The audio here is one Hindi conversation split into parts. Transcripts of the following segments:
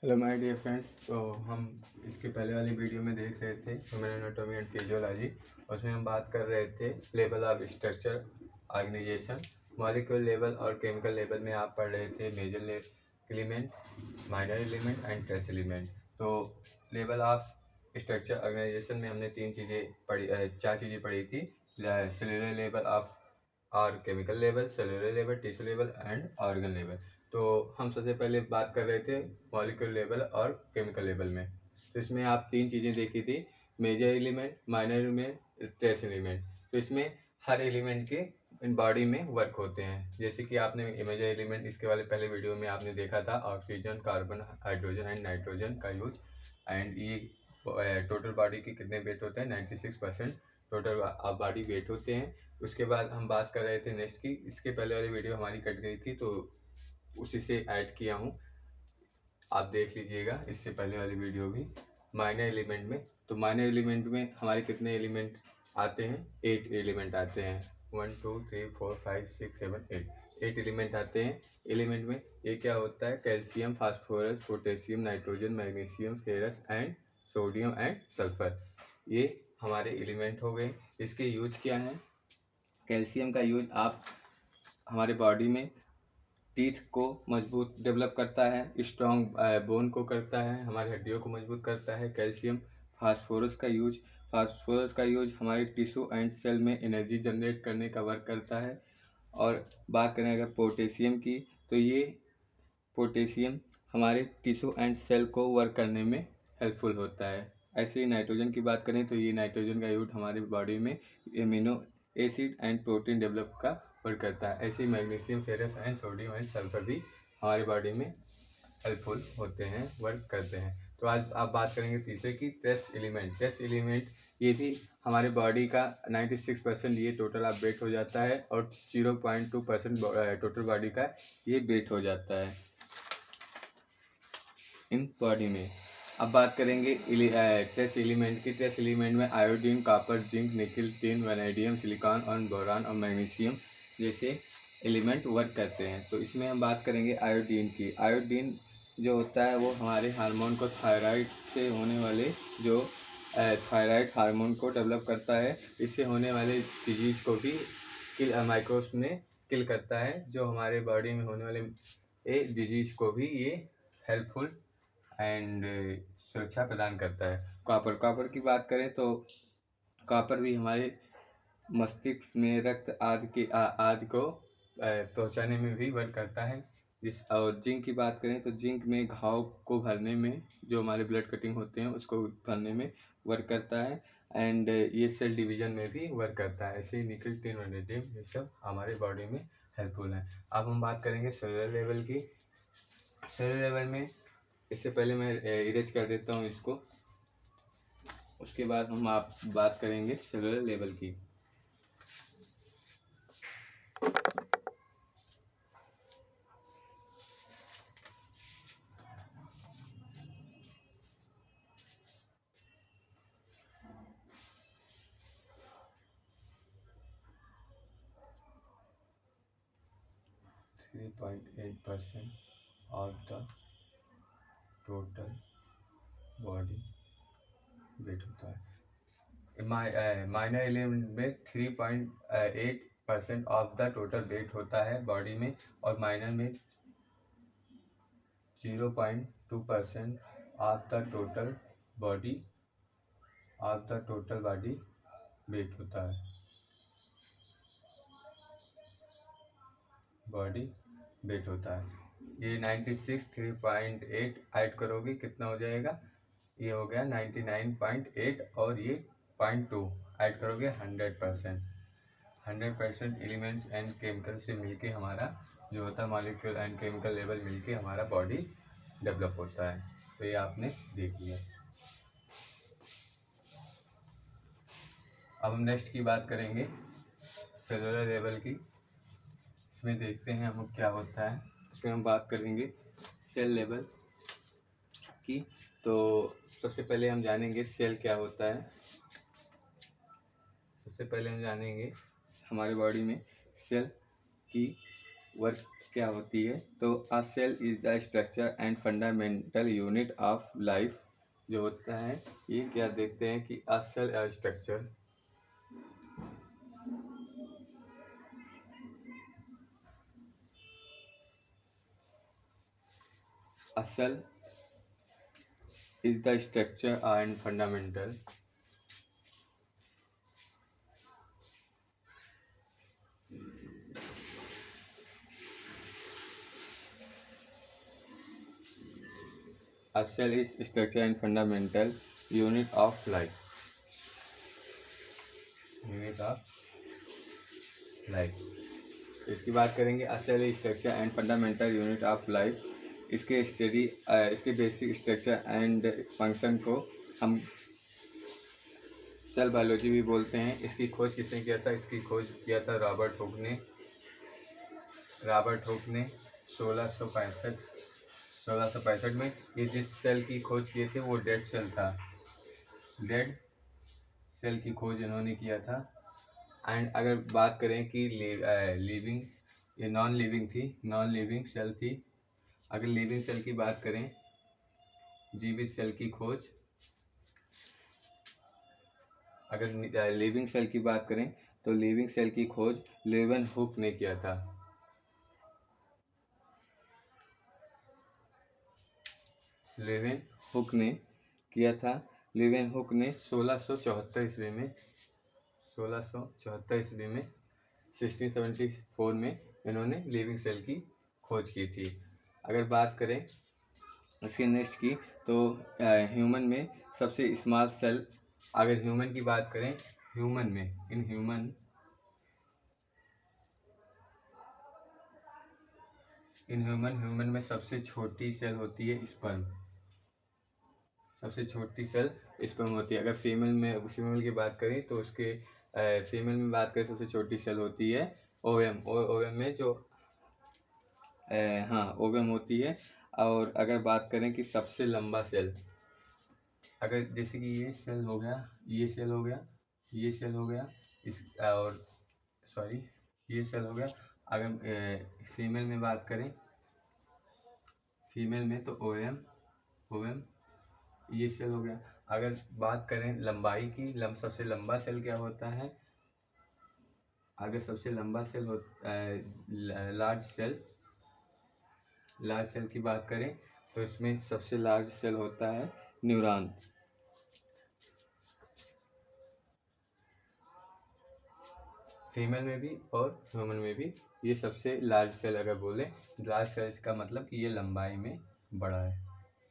Hello my dear friends. तो हम इसके पहले वाली वीडियो में देख रहे थे ह्यूमन एनाटॉमी एंड फिजियोलॉजी। उसमें हम बात कर रहे थे level of structure organization. Molecule level और केमिकल लेवल में आप पढ़ रहे थे major element, minor element and trace element. तो लेवल ऑफ स्ट्रक्चर ऑर्गेनाइजेशन में हमने चार चीज़ें पढ़ी थी। सेलुलर लेवल ऑफ और chemical level, cellular level, tissue level and organ level. तो हम सबसे पहले बात कर रहे थे मॉलिक्यूल लेवल और केमिकल लेवल में। तो इसमें आप तीन चीज़ें देखी थी, major element, minor element, trace element. तो इसमें हर एलिमेंट के बॉडी में वर्क होते हैं। जैसे कि आपने मेजर एलिमेंट इसके वाले पहले वीडियो में आपने देखा था, oxygen, carbon, hydrogen and nitrogen का यूज। एंड ये टोटल बॉडी के कितने वेट होते हैं, 96% टोटल बॉडी वेट होते हैं। उसके बाद हम बात कर रहे थे नेक्स्ट की, इसके पहले वाली वीडियो हमारी कट गई थी तो उसी से ऐड किया हूँ, आप देख लीजिएगा इससे पहले वाली वीडियो भी। माइनर एलिमेंट में, तो माइनर एलिमेंट में हमारे कितने एलिमेंट आते हैं, 8 एलिमेंट आते हैं। 1 2 3 4 5 6 7 8 एलिमेंट आते हैं। एलिमेंट में ये क्या होता है, calcium, phosphorus, potassium, nitrogen, magnesium, ferrous and sodium and sulphur. ये हमारे एलिमेंट हो गए। इसके यूज क्या है, कैल्शियम का यूज आप हमारे बॉडी में टीथ को मजबूत डेवलप करता है, स्ट्रॉन्ग बोन को करता है, हमारी हड्डियों को मजबूत करता है कैल्शियम। फास्फोरस का यूज हमारे टिश्यू एंड सेल में एनर्जी जनरेट करने का वर्क करता है। और बात करें अगर पोटेशियम की, तो ये पोटेशियम हमारे टिश्यू एंड सेल को वर्क करने में हेल्पफुल होता है। ऐसे ही नाइट्रोजन की बात करें तो ये नाइट्रोजन का यूज हमारे बॉडी में amino acid and protein develop का वर्क करता है। ऐसे ही magnesium, ferrous and sodium and sulphur भी हमारी बॉडी में हेल्पफुल होते हैं, वर्क करते हैं। तो आज आप बात करेंगे तीसरे की, ट्रेस एलिमेंट। ट्रेस एलिमेंट ये भी हमारे बॉडी का 96% ये टोटल आप वेट हो जाता है और 0.2% टोटल बॉडी का ये वेट हो जाता है इन बॉडी में। अब बात करेंगे ट्रेस एलिमेंट की। ट्रेस एलिमेंट में आयोडीन, कॉपर, जिंक, निकल, टिन, वैनेडियम, सिलिकॉन और बोरान और मैग्नीशियम जैसे एलिमेंट वर्क करते हैं। तो इसमें हम बात करेंगे आयोडीन की। आयोडीन जो होता है वो हमारे हार्मोन को, थायराइड से होने वाले जो थायराइड हार्मोन को डेवलप करता है। इससे होने वाले डिजीज़ को भी माइक्रोब्स में किल करता है। जो हमारे बॉडी में होने वाले डिजीज़ को भी ये हेल्पफुल एंड सुरक्षा प्रदान करता है। कॉपर की बात करें तो कॉपर भी हमारे मस्तिष्क में रक्त आदि को पहुंचाने में भी वर्क करता है। और जिंक की बात करें तो जिंक में घाव को भरने में, जो हमारे ब्लड कटिंग होते हैं उसको भरने में वर्क करता है। एंड ये सेल डिवीजन में भी वर्क करता है। ऐसे ही निकल, टिन, वैनेडियम ये सब हमारे बॉडी में हेल्पफुल है। अब हम बात करेंगे सेलुलर लेवल की। सेलुलर लेवल में, इससे पहले मैं इरेज कर देता हूँ इसको, उसके बाद हम आप बात करेंगे सेलुलर लेवल की। Three 3.8% of the total body weight होता है। माइनर एलिमेंट में 3.8% ऑफ द टोटल वेट होता है बॉडी में, और माइनर में 0.2% of the total body weight होता है, बॉडी वेट होता है। ये 96 3.8 ऐड करोगे कितना हो जाएगा, ये हो गया 99.8 और ये 0.2 ऐड करोगे 100%। 100% एलिमेंट्स एंड केमिकल से मिलके हमारा जो होता है मॉलिक्यूल एंड केमिकल लेवल मिलके हमारा बॉडी डेवलप होता है। तो ये आपने देख लिया। अब हम नेक्स्ट की बात करेंगे सेलुलर लेवल की। इसमें देखते हैं हम क्या होता है। फिर हम बात करेंगे सेल लेवल की। तो सबसे पहले हम जानेंगे सेल क्या होता है। सबसे पहले हम जानेंगे हमारी बॉडी में सेल की वर्क क्या होती है। तो a cell is the structure and fundamental unit of life जो होता है, ये क्या देखते हैं कि a cell structure A cell is the structure and fundamental A cell is structure and fundamental unit of life. Unit of life. इसकी बात करेंगे a cell is structure and fundamental unit of life. इसके स्टडी इसके बेसिक स्ट्रक्चर एंड फंक्शन को हम सेल बायोलॉजी भी बोलते हैं। इसकी खोज किसने किया था? इसकी खोज किया था रॉबर्ट हुक ने। 1665 में ये जिस सेल की खोज किए थे वो डेड सेल था। डेड सेल की खोज इन्होंने किया था। एंड अगर बात करें कि लिविंग ये नॉन लिविंग सेल थी। अगर लिविंग सेल की बात करें, जीवित सेल की खोज, अगर लिविंग सेल की बात करें तो लिविंग सेल की खोज लेवन हुक ने किया था। लेवन हुक ने किया था। लेवन हुक ने 1674 ईस्वी में 1674 में इन्होंने लिविंग सेल की खोज की थी। अगर बात करें इसके नेक्स्ट की तो ह्यूमन में सबसे स्मॉल सेल, अगर ह्यूमन की बात करें, ह्यूमन में सबसे छोटी सेल होती है स्पर्म। सबसे छोटी सेल स्पर्म होती है। अगर फीमेल की बात करें तो उसके फीमेल में बात करें सबसे छोटी सेल होती है ओवम। ओवम में जो ओवम होती है। और अगर बात करें कि सबसे लंबा सेल, अगर जैसे कि ये सेल हो गया, ये सेल हो गया, ये सेल हो गया, ये सेल हो गया। अगर फीमेल में बात करें, फीमेल में तो ओवम ये सेल हो गया। अगर बात करें लंबाई की, सबसे लंबा सेल क्या होता है? अगर सबसे लंबा सेल हो लार्ज सेल की बात करें तो इसमें सबसे लार्ज सेल होता है न्यूरॉन। फीमेल में भी और ह्यूमन में भी ये सबसे लार्ज सेल, अगर बोले लार्ज सेल का मतलब कि ये लंबाई में बड़ा है,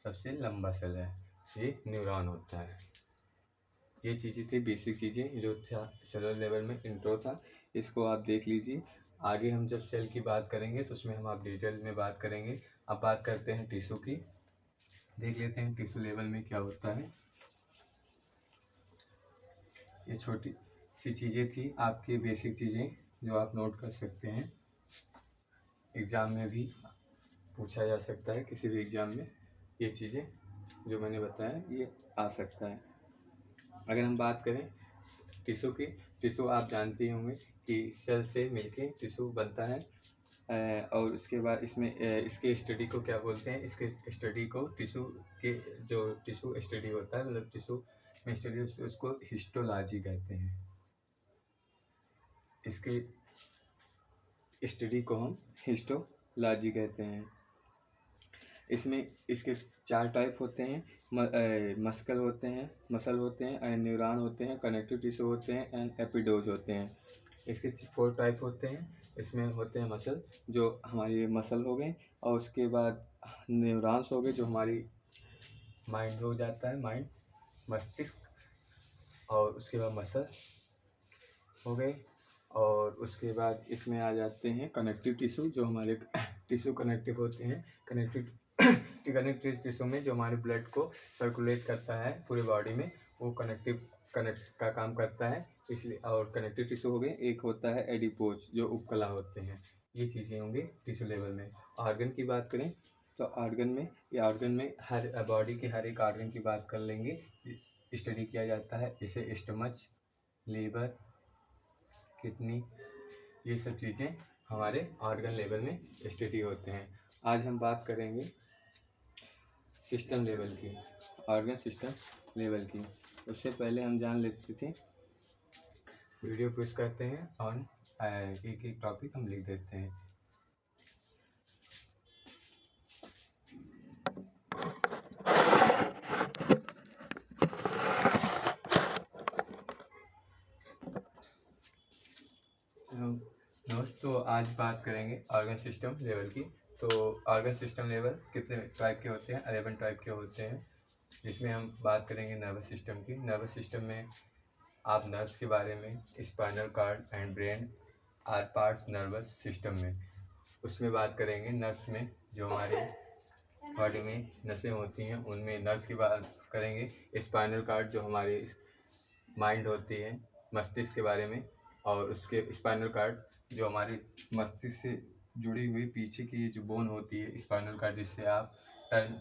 सबसे लंबा सेल है, ये न्यूरॉन होता है। ये चीज़ें थी बेसिक चीज़ें जो था सेलुलर लेवल में इंट्रो था, इसको आप देख लीजिए। आगे हम जब सेल की बात करेंगे तो उसमें हम आप डिटेल में बात करेंगे। अब बात करते हैं टिश्यू की, देख लेते हैं टिश्यू लेवल में क्या होता है। ये छोटी सी चीज़ें थी आपकी बेसिक चीज़ें जो आप नोट कर सकते हैं, एग्ज़ाम में भी पूछा जा सकता है। किसी भी एग्ज़ाम में ये चीज़ें जो मैंने बताया ये आ सकता है। अगर हम बात करें टिश्यू की, टिश्यू आप जानते होंगे कि सेल से मिलके टिश्यू बनता है। और उसके बाद इसमें इसके स्टडी को क्या बोलते हैं? इसके स्टडी को टिश्यू के जो टिश्यू स्टडी होता है, मतलब टिश्यू में स्टडी, उसको हिस्टोलॉजी कहते हैं। इसके स्टडी को हम हिस्टोलॉजी कहते हैं। इसमें इसके 4 टाइप होते हैं, मसल होते हैं, न्यूरॉन होते हैं, कनेक्टिव टिश्यू होते हैं एंड एपिडोज होते हैं। इसके 4 टाइप होते हैं। इसमें होते हैं मसल, जो हमारी मसल हो गए, और उसके बाद न्यूरॉन्स हो गए जो हमारी माइंड हो जाता है, माइंड मस्तिष्क, और उसके बाद मसल हो गए। और उसके बाद इसमें आ जाते हैं कनेक्टिव टिश्यू, जो हमारे टिश्यू कनेक्टिव होते हैं। कनेक्टिव टिश्यू में जो हमारे ब्लड को सर्कुलेट करता है पूरे बॉडी में, वो कनेक्ट का काम करता है, इसलिए। और कनेक्टिव टिश्यू हो गए, एक होता है एडिपोज जो उपकला होते हैं। ये चीज़ें होंगी टिश्यू लेवल में। ऑर्गन की बात करें तो ऑर्गन में हर बॉडी के हर एक ऑर्गन की बात कर लेंगे, स्टडी किया जाता है। जैसे स्टमच, लीवर, किडनी, ये सब चीज़ें हमारे ऑर्गन लेवल में स्टडी होते हैं। आज हम बात करेंगे सिस्टम लेवल की, ऑर्गन सिस्टम लेवल की। उससे पहले हम जान लेते थे, वीडियो पुश करते हैं और एक एक टॉपिक हम लिख देते हैं। तो आज बात करेंगे ऑर्गन सिस्टम लेवल की। तो ऑर्गन सिस्टम लेवल कितने टाइप के होते हैं? 11 टाइप के होते हैं, जिसमें हम बात करेंगे नर्वस सिस्टम की। नर्वस सिस्टम में आप नर्व्स के बारे में, spinal cord and brain are parts nervous system में, उसमें बात करेंगे। नर्व्स में जो हमारे बॉडी में नसें होती हैं उनमें नर्व्स की बात करेंगे। स्पाइनल कॉर्ड जो हमारे माइंड होती है, मस्तिष्क के बारे में, और उसके स्पाइनल कॉर्ड जो हमारे मस्तिष्क से जुड़ी हुई पीछे की जो बोन होती है स्पाइनल कॉर्ड, जिससे आप टर्न,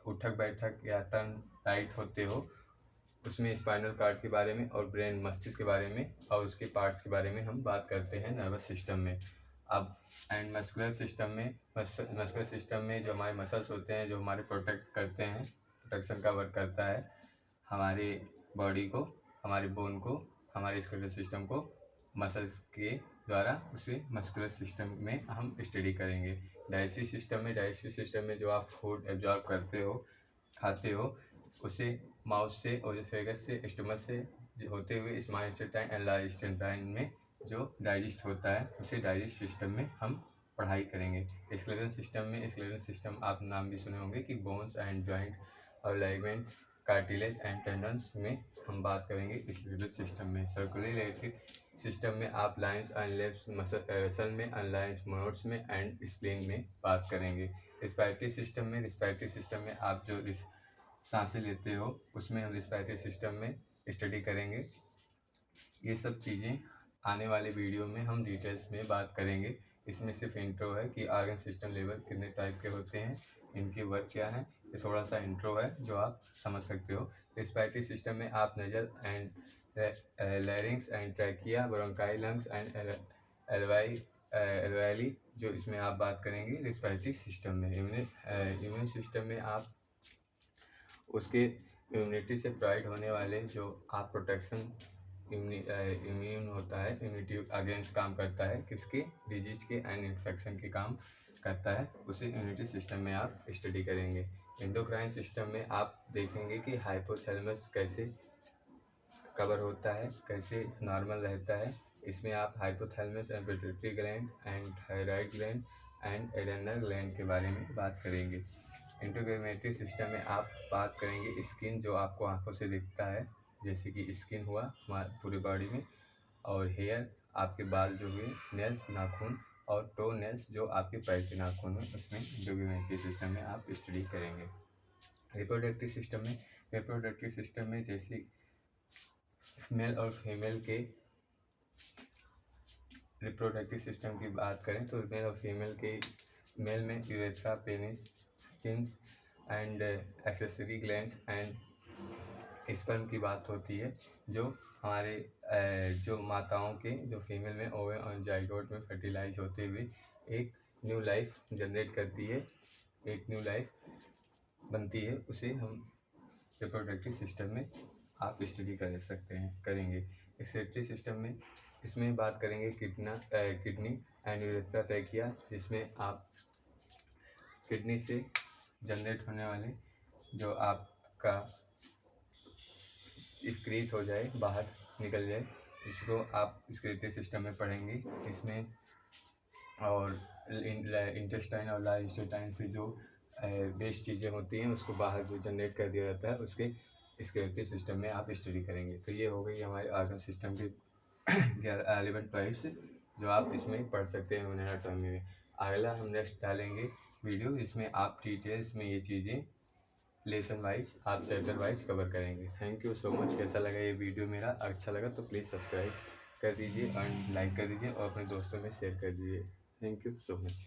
उठक बैठक या टर्न राइट होते हो, उसमें स्पाइनल कॉर्ड के बारे में, और ब्रेन मस्तिष्क के बारे में और उसके पार्ट्स के बारे में हम बात करते हैं नर्वस सिस्टम में। अब एंड मस्कुलर सिस्टम में, मस्कुलर सिस्टम में जो हमारे मसल्स होते हैं जो हमारे प्रोटेक्ट करते हैं, प्रोटेक्शन का वर्क करता है हमारे बॉडी को, हमारे बोन को, हमारे स्केलेटल सिस्टम को मसल्स के द्वारा, उसे मस्कुलर सिस्टम में हम स्टडी करेंगे। डाइजेस्टिव सिस्टम में जो आप फूड एब्जॉर्ब करते हो, खाते हो, उसे माउथ से, ओजोफेगस से, स्टमक से होते हुए small intestine and large intestine में जो डाइजेस्ट होता है, उसे डाइजेस्ट सिस्टम में हम पढ़ाई करेंगे। स्केलेटल सिस्टम आप नाम भी सुने होंगे कि बोन्स एंड जॉइंट और लाइगमेंट, कार्टिलेज एंड टेंडन्स में हम बात करेंगे स्केलेटल सिस्टम में। सर्कुलेटरी सिस्टम में आप लाइंस एंड लेफ्स मसल में, अनलाइंस मोड्स में एंड स्प्लीन में बात करेंगे। रिस्पायरेटरी सिस्टम में आप जो सांसें लेते हो, उसमें हम रिस्पायरेटरी सिस्टम में स्टडी करेंगे। ये सब चीज़ें आने वाले वीडियो में हम डिटेल्स में बात करेंगे। इसमें सिर्फ इंट्रो है कि ऑर्गन सिस्टम लेवल कितने टाइप के होते हैं, इनके वर्क क्या है, ये थोड़ा सा इंट्रो है जो आप समझ सकते हो। रिस्पायरेटरी सिस्टम में आप nasal and लैरिंग्स and trachea, bronchi, lungs and alveoli, जो इसमें आप बात करेंगे रिस्पायरेटरी सिस्टम में। इम्यून सिस्टम में आप उसके इम्यूनिटी से प्रोवाइड होने वाले जो आप प्रोटेक्शन इम्यून होता है, इम्यूनिटी अगेंस्ट काम करता है, किसके, डिजीज के एंड इन्फेक्शन के काम करता है, उसे इम्यूनिटी सिस्टम में आप स्टडी करेंगे। एंडोक्राइन सिस्टम में आप देखेंगे कि हाइपोथैलेमस कैसे कवर होता है, कैसे नॉर्मल रहता है। इसमें आप hypothalamus and pituitary gland and thyroid gland and adrenal gland के बारे में बात करेंगे। इंटीग्रेटरी सिस्टम में आप बात करेंगे स्किन, जो आपको आंखों से दिखता है, जैसे कि स्किन हुआ हमारे पूरी बॉडी में, और हेयर आपके बाल जो हुए, नेल्स नाखून, और टो नेल्स जो आपके पैर के नाखून हुए, उसमें इंटीग्रेटरी सिस्टम में आप स्टडी करेंगे। रिप्रोडक्टिव सिस्टम में जैसे मेल और फीमेल के रिप्रोडक्टिव सिस्टम की बात करें तो मेल और फीमेल के, मेल में urethra, penis, pins and accessory glands and sperm की बात होती है, जो हमारे जो माताओं के, जो फीमेल में ओवम और जाइगोट में फर्टिलाइज होते हुए एक न्यू लाइफ जनरेट करती है, एक न्यू लाइफ बनती है, उसे हम रिप्रोडक्टिव सिस्टम में आप स्टडी कर सकते हैं, करेंगे। एक्सक्रीटरी सिस्टम में इसमें बात करेंगे किडनी एंड यूरेथ्रा, ट्रैकिया, जिसमें आप किडनी से जनरेट होने वाले जो आपका एक्सक्रीट हो जाए, बाहर निकल जाए, इसको आप एक्सक्रीटरी सिस्टम में पढ़ेंगे। इसमें और इंटेस्टाइन और लार्ज इंटेस्टाइन से जो वेस्ट चीज़ें होती हैं उसको बाहर जो जनरेट कर दिया जाता है, उसके एक्सक्रीटरी सिस्टम में आप स्टडी करेंगे। तो ये हो गई हमारे ऑर्गन सिस्टम के 11 टाइप्स, जो आप इसमें पढ़ सकते हैं एनाटॉमी में। अगला हम नेक्स्ट डालेंगे वीडियो, इसमें आप डिटेल्स में ये चीज़ें लेसन वाइज, आप चैप्टर वाइज कवर करेंगे। Thank you so much. कैसा लगा ये वीडियो मेरा? अच्छा लगा तो प्लीज़ सब्सक्राइब कर दीजिए एंड लाइक कर दीजिए और अपने दोस्तों में शेयर कर दीजिए। Thank you so much.